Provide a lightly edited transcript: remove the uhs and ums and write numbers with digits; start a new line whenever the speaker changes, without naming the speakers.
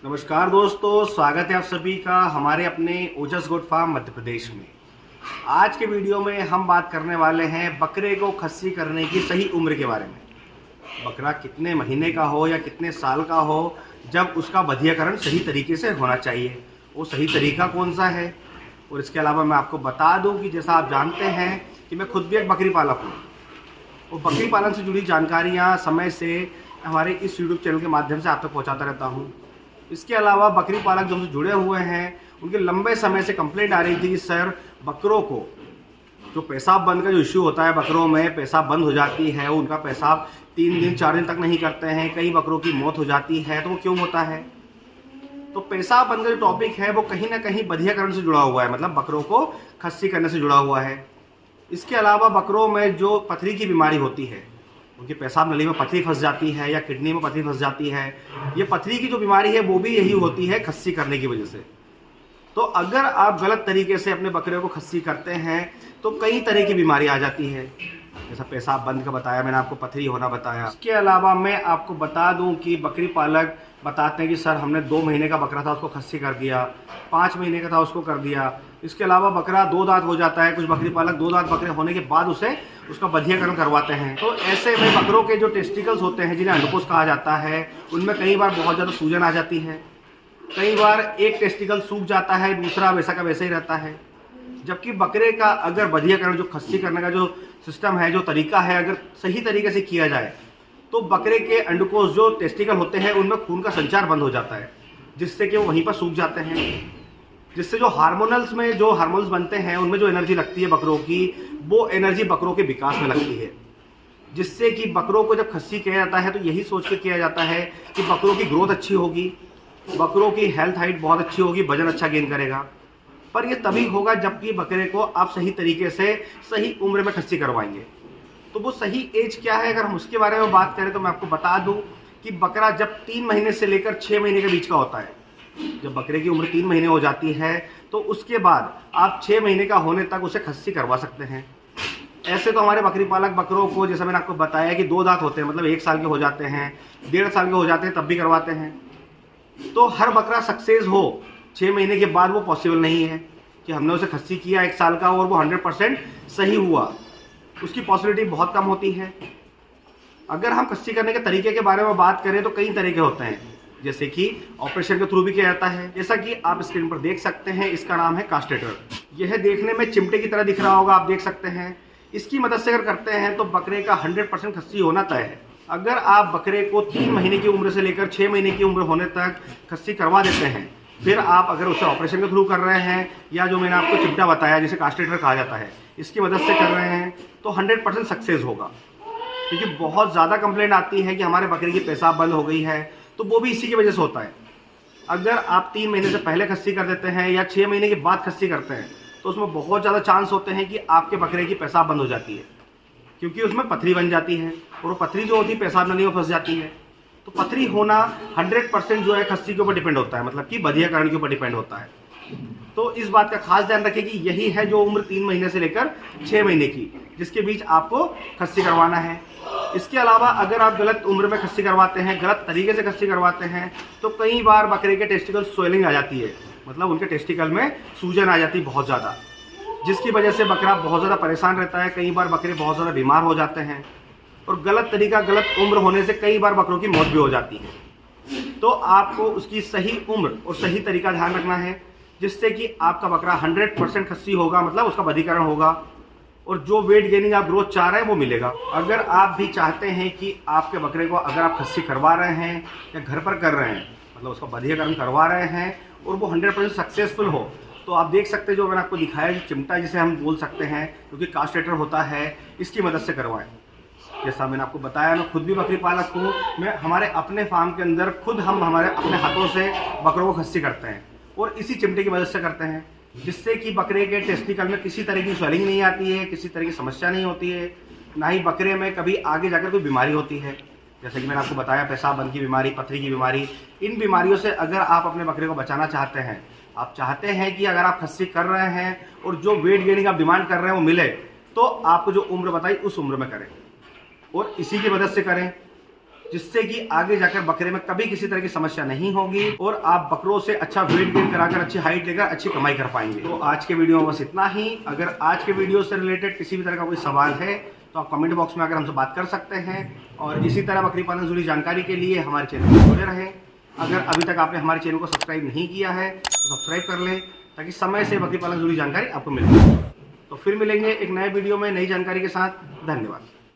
नमस्कार दोस्तों, स्वागत है आप सभी का हमारे अपने ओजस गोट फार्म मध्य प्रदेश में। आज के वीडियो में हम बात करने वाले हैं बकरे को खस्सी करने की सही उम्र के बारे में। बकरा कितने महीने का हो या कितने साल का हो, जब उसका बधियाकरण सही तरीके से होना चाहिए, वो सही तरीका कौन सा है। और इसके अलावा मैं आपको बता दूं कि जैसा आप जानते हैं कि मैं खुद भी एक बकरी पालक हूँ और बकरी पालन से जुड़ी जानकारियाँ समय से हमारे इस यूट्यूब चैनल के माध्यम से आप तक पहुँचाता रहता हूँ। इसके अलावा बकरी पालक जो हमसे जुड़े हुए हैं उनके लंबे समय से कंप्लेंट आ रही थी कि सर बकरों को जो पेशाब बंद का जो इश्यू होता है, बकरों में पेशाब बंद हो जाती है, उनका पेशाब 3 दिन 4 दिन तक नहीं करते हैं, कई बकरों की मौत हो जाती है, तो वो क्यों होता है। तो पेशाब बंद का जो टॉपिक है वो कहीं ना कहीं बधियाकरण से जुड़ा हुआ है, मतलब बकरों को खस्सी करने से जुड़ा हुआ है। इसके अलावा बकरों में जो पथरी की बीमारी होती है, उनकी पेशाब नली में पथरी फंस जाती है या किडनी में पथरी फंस जाती है, ये पथरी की जो बीमारी है वो भी यही होती है खस्सी करने की वजह से। तो अगर आप गलत तरीके से अपने बकरे को खस्सी करते हैं तो कई तरह की बीमारी आ जाती है, जैसा पेशाब बंद का बताया मैंने आपको, पथरी होना बताया। इसके अलावा मैं आपको बता दूं कि बकरी पालक बताते हैं कि सर हमने 2 महीने का बकरा था उसको खस्सी कर दिया, 5 महीने का था उसको कर दिया। इसके अलावा बकरा 2 दांत हो जाता है, कुछ बकरी पालक 2 दांत बकरे होने के बाद उसे उसका बधियाकरण करवाते हैं। तो ऐसे में बकरों के जो टेस्टिकल्स होते हैं, जिन्हें अंडकोश कहा जाता है, उनमें कई बार बहुत ज़्यादा सूजन आ जाती है। कई बार एक टेस्टिकल सूख जाता है, दूसरा वैसा का वैसा ही रहता है। जबकि बकरे का अगर बधियाकरण, जो खस्सी करने का जो सिस्टम है, जो तरीका है, अगर सही तरीके से किया जाए तो बकरे के अंडकोश जो टेस्टिकल होते हैं उनमें खून का संचार बंद हो जाता है, जिससे कि वो वहीं पर सूख जाते हैं, जिससे जो हार्मोनल्स में जो हार्मोन्स बनते हैं उनमें जो एनर्जी लगती है बकरों की, वो एनर्जी बकरों के विकास में लगती है, जिससे कि बकरों को जब खस्सी किया जाता है तो यही सोच के किया जाता है कि बकरों की ग्रोथ अच्छी होगी, बकरों की हेल्थ हाइट बहुत अच्छी होगी, वजन अच्छा गेन करेगा। पर ये तभी होगा जबकि बकरे को आप सही तरीके से सही उम्र में खस्सी करवाएंगे। तो वो सही एज क्या है, अगर हम उसके बारे में बात करें तो मैं आपको बता दूं कि बकरा जब 3 महीने से लेकर 6 महीने के बीच का होता है, जब बकरे की उम्र 3 महीने हो जाती है तो उसके बाद आप 6 महीने का होने तक उसे खस्सी करवा सकते हैं। ऐसे तो हमारे बकरी पालक बकरों को, जैसा मैंने आपको बताया कि 2 दांत होते हैं, मतलब 1 साल के हो जाते हैं, 1.5 साल के हो जाते हैं, तब भी करवाते हैं। तो हर बकरा सक्सेस हो 6 महीने के बाद वो पॉसिबल नहीं है कि हमने उसे खस्सी किया 1 साल का और वो 100% सही हुआ, उसकी पॉसिबिलिटी बहुत कम होती है। अगर हम खस्सी करने के तरीके के बारे में बात करें तो कई तरीके होते हैं, जैसे कि ऑपरेशन के थ्रू भी किया जाता है, जैसा कि आप स्क्रीन पर देख सकते हैं। इसका नाम है कास्टेटर। यह देखने में चिमटे की तरह दिख रहा होगा, आप देख सकते हैं। इसकी मदद से अगर करते हैं तो बकरे का 100% खस्सी होना तय है। अगर आप बकरे को 3 महीने की उम्र से लेकर 6 महीने की उम्र होने तक खस्सी करवा देते हैं, फिर आप अगर उसे ऑपरेशन के थ्रू कर रहे हैं या जो मैंने आपको चिमटा बताया जिसे कास्टेटर कहा जाता है, इसकी मदद से कर रहे हैं तो 100% सक्सेस होगा। क्योंकि बहुत ज़्यादा कंप्लेंट आती है कि हमारे बकरे की पेशाब बंद हो गई है, तो वो भी इसी की वजह से होता है। अगर आप 3 महीने से पहले खस्सी कर देते हैं या 6 महीने के बाद खस्सी करते हैं तो उसमें बहुत ज़्यादा चांस होते हैं कि आपके बकरे की पेशाब बंद हो जाती है, क्योंकि उसमें पथरी बन जाती है और वो पथरी जो होती है पेशाब नली में फंस जाती है। तो पथरी होना 100% जो है खस्सी के ऊपर डिपेंड होता है, मतलब कि बधियाकरण के ऊपर डिपेंड होता है। तो इस बात का खास ध्यान रखें कि यही है जो उम्र 3 महीने से लेकर 6 महीने की, जिसके बीच आपको खस्सी करवाना है। इसके अलावा अगर आप गलत उम्र में खस्सी करवाते हैं, गलत तरीके से खस्सी करवाते हैं, तो कई बार बकरे के टेस्टिकल स्वेलिंग आ जाती है, मतलब उनके टेस्टिकल में सूजन आ जाती है बहुत ज़्यादा, जिसकी वजह से बकरा बहुत ज़्यादा परेशान रहता है। कई बार बकरे बहुत ज़्यादा बीमार हो जाते हैं और गलत तरीका, गलत उम्र होने से कई बार बकरों की मौत भी हो जाती है। तो आपको उसकी सही उम्र और सही तरीका ध्यान रखना है, जिससे कि आपका बकरा 100% खस्सी होगा, मतलब उसका बधियाकरण होगा और जो वेट गेनिंग आप ग्रोथ चाह रहे हैं वो मिलेगा। अगर आप भी चाहते हैं कि आपके बकरे को अगर आप खस्सी करवा रहे हैं या घर पर कर रहे हैं, मतलब उसका बधियाकरण करवा रहे हैं और वो 100% सक्सेसफुल हो, तो आप देख सकते हैं जो मैंने आपको दिखाया चिमटा, जिसे हम बोल सकते हैं, क्योंकि कास्टेटर होता है, इसकी मदद से करवाएं। जैसा मैंने आपको बताया, मैं खुद भी बकरी पालक हूँ। मैं हमारे अपने फार्म के अंदर खुद हम हमारे अपने हाथों से बकरों को खस्सी करते हैं और इसी चिमटे की मदद से करते हैं, जिससे कि बकरे के टेस्टिकल में किसी तरह की स्वेलिंग नहीं आती है, किसी तरह की समस्या नहीं होती है, ना ही बकरे में कभी आगे जाकर कोई बीमारी होती है। जैसे कि मैंने आपको बताया, पेशाब बंद की बीमारी, पथरी की बीमारी, इन बीमारियों से अगर आप अपने बकरे को बचाना चाहते हैं, आप चाहते हैं कि अगर आप खस्सी कर रहे हैं और जो वेट गेनिंग आप डिमांड कर रहे हैं वो मिले, तो आपको जो उम्र बताई उस उम्र में करें और इसी की मदद से करें। जिससे कि आगे जाकर बकरे में कभी किसी तरह की समस्या नहीं होगी और आप बकरों से अच्छा वेट गेन कराकर अच्छी हाइट लेकर अच्छी कमाई कर पाएंगे। तो आज के वीडियो में बस इतना ही। अगर आज के वीडियो से रिलेटेड किसी भी तरह का कोई सवाल है तो आप कमेंट बॉक्स में आकर हमसे बात कर सकते हैं और इसी तरह बकरी पालन से जुड़ी जानकारी के लिए हमारे चैनल पर जुड़े रहें। अगर अभी तक आपने हमारे चैनल को सब्सक्राइब नहीं किया है तो सब्सक्राइब कर लें ताकि समय से बकरी पालन से जुड़ी जानकारी आपको मिल जाए। तो फिर मिलेंगे एक नए वीडियो में नई जानकारी के साथ। धन्यवाद।